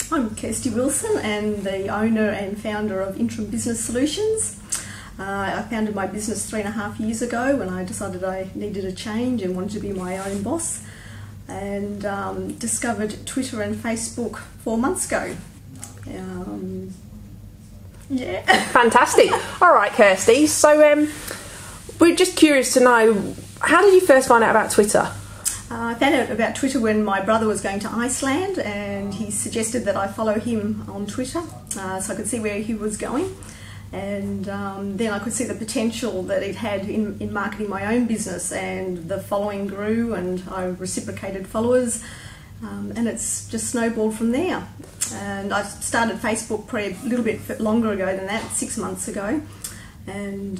I'm Kirsty Wilson and the owner and founder of Interim-Business Solutions. I founded my business 3.5 years ago when I decided I needed a change and wanted to be my own boss, and discovered Twitter and Facebook 4 months ago. Yeah. Fantastic. All right, Kirsty. So we're just curious to know, how did you first find out about Twitter? I found out about Twitter when my brother was going to Iceland, and he suggested that I follow him on Twitter so I could see where he was going, and then I could see the potential that it had in marketing my own business, and the following grew and I reciprocated followers, and it's just snowballed from there. And I started Facebook probably a little bit longer ago than that, 6 months ago, and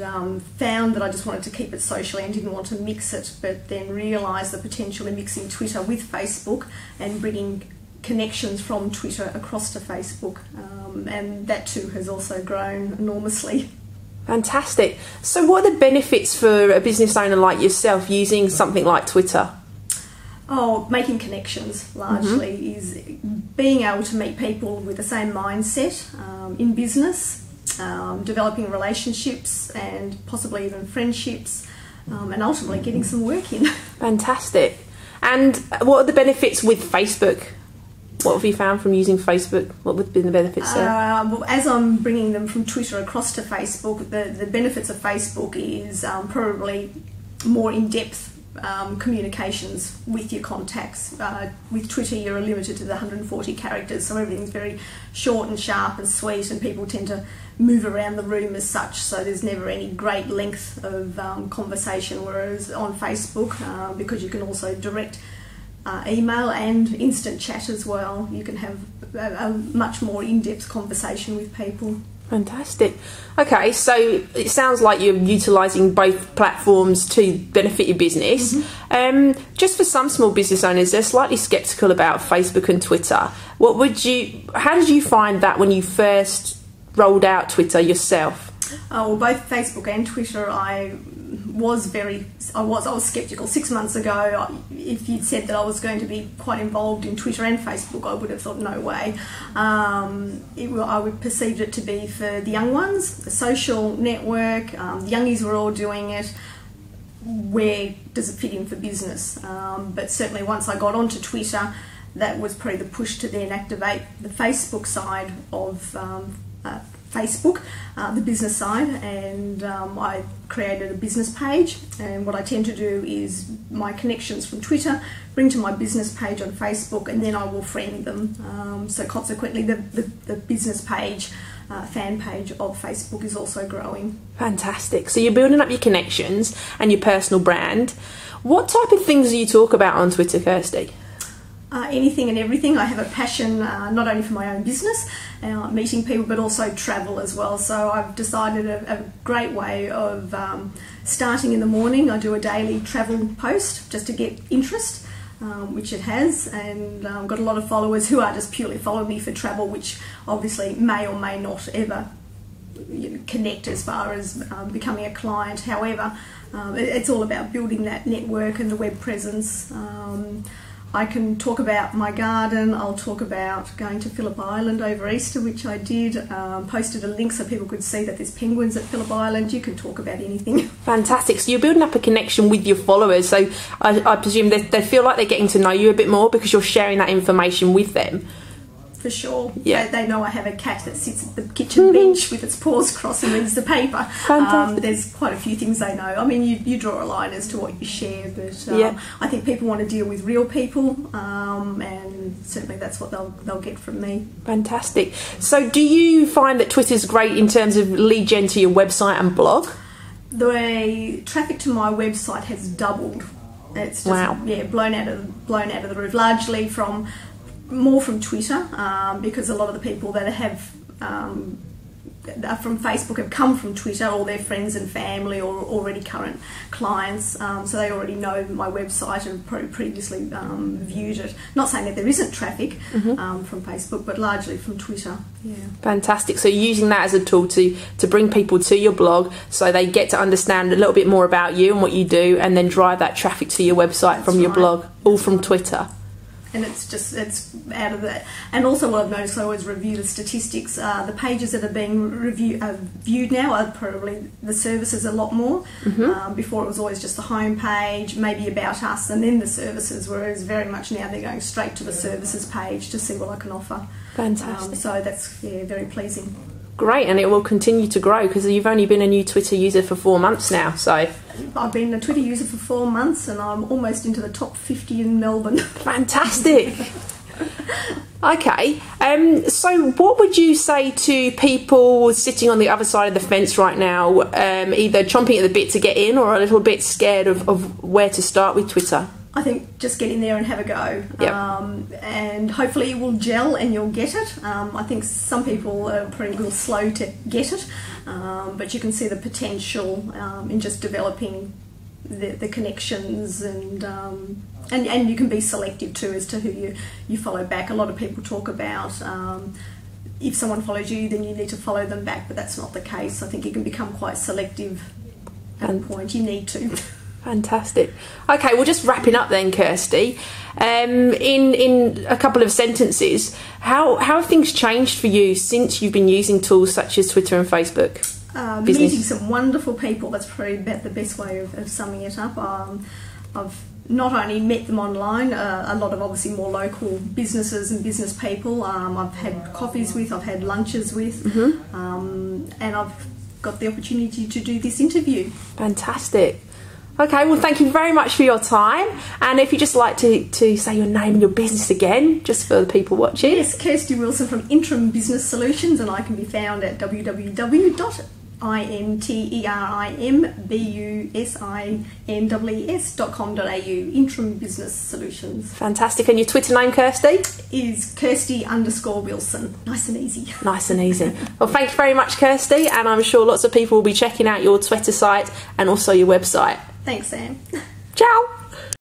found that I just wanted to keep it social and didn't want to mix it, but then realised the potential in mixing Twitter with Facebook and bringing connections from Twitter across to Facebook, and that too has also grown enormously. Fantastic. So what are the benefits for a business owner like yourself using something like Twitter? Oh, making connections largely is being able to meet people with the same mindset in business, developing relationships and possibly even friendships, and ultimately getting some work in. Fantastic. And what are the benefits with Facebook? What have you found from using Facebook? What would be the benefits there? Well, as I'm bringing them from Twitter across to Facebook, the benefits of Facebook is probably more in-depth communications with your contacts. With Twitter, you're limited to the 140 characters, so everything's very short and sharp and sweet, and people tend to move around the room as such, so there's never any great length of conversation, whereas on Facebook, because you can also direct email and instant chat as well, you can have a much more in-depth conversation with people. Fantastic. Okay, so it sounds like you're utilising both platforms to benefit your business. Mm-hmm. Just for some small business owners, they're slightly sceptical about Facebook and Twitter. How did you find that when you first rolled out Twitter yourself? Well, both Facebook and Twitter, I was sceptical. 6 months ago, if you'd said that I was going to be quite involved in Twitter and Facebook, I would have thought no way. I would perceive it to be for the young ones, the social network. The youngies were all doing it. Where does it fit in for business? But certainly once I got onto Twitter, that was probably the push to then activate the Facebook side of Facebook, the business side, and I created a business page, and what I tend to do is my connections from Twitter bring to my business page on Facebook, and then I will friend them, so consequently the business page, fan page of Facebook is also growing. Fantastic. So you're building up your connections and your personal brand. What type of things do you talk about on Twitter, Kirsty? Anything and everything. I have a passion not only for my own business, meeting people, but also travel as well. So I've decided a great way of starting in the morning. I do a daily travel post just to get interest, which it has, and I've got a lot of followers who are just purely following me for travel, which obviously may or may not ever connect as far as becoming a client. However, it's all about building that network and the web presence. I can talk about my garden, I'll talk about going to Phillip Island over Easter, which I did, posted a link so people could see that there's penguins at Phillip Island. You can talk about anything. Fantastic. So you're building up a connection with your followers, so I presume they feel like they're getting to know you a bit more because you're sharing that information with them. For sure. Yeah. They know I have a cat that sits at the kitchen bench with its paws crossed and reads the paper. There's quite a few things they know. I mean, you draw a line as to what you share, but I think people want to deal with real people, and certainly that's what they'll get from me. Fantastic. So do you find that Twitter's great in terms of lead gen to your website and blog? The traffic to my website has doubled. It's just, wow. Yeah, blown out of the roof, largely more from Twitter, because a lot of the people that have from Facebook have come from Twitter, all their friends and family or already current clients, so they already know my website and previously viewed it. Not saying that there isn't traffic from Facebook, but largely from Twitter. Yeah. Fantastic. So you're using that as a tool to bring people to your blog so they get to understand a little bit more about you and what you do, and then drive that traffic to your website from your blog, all from Twitter. and it's out of that. And also what I've noticed, I always review the statistics. The pages that are being viewed now are probably the services a lot more. Before it was always just the home page, maybe about us, and then the services, whereas very much now they're going straight to the services page to see what I can offer. Fantastic. So that's very pleasing. Great, and it will continue to grow because you've only been a new Twitter user for 4 months now. So I've been a Twitter user for 4 months, and I'm almost into the top 50 in Melbourne. Fantastic. Okay, so what would you say to people sitting on the other side of the fence right now, either chomping at the bit to get in or a little bit scared of where to start with Twitter? I think just get in there and have a go. Yep. And hopefully it will gel and you'll get it. I think some people are pretty real slow to get it, but you can see the potential in just developing the connections, and you can be selective too as to who you follow back. A lot of people talk about if someone follows you, then you need to follow them back, but that's not the case. I think you can become quite selective at a point. You need to. Fantastic. Okay, well, just wrapping up then, Kirsty. In a couple of sentences, how have things changed for you since you've been using tools such as Twitter and Facebook? Meeting some wonderful people. That's probably about the best way of summing it up. I've not only met them online, a lot of obviously more local businesses and business people. I've had coffees with, I've had lunches with, and I've got the opportunity to do this interview. Fantastic. Okay, well, thank you very much for your time. And if you'd just like to say your name and your business again, just for the people watching. Yes, Kirsty Wilson from Interim-Business Solutions, and I can be found at www.interim-business.com.au, Interim-Business Solutions. Fantastic. And your Twitter name, Kirsty? Is Kirsty_Wilson. Nice and easy. Nice and easy. Well, thank you very much, Kirsty, and I'm sure lots of people will be checking out your Twitter site and also your website. Thanks, Sam.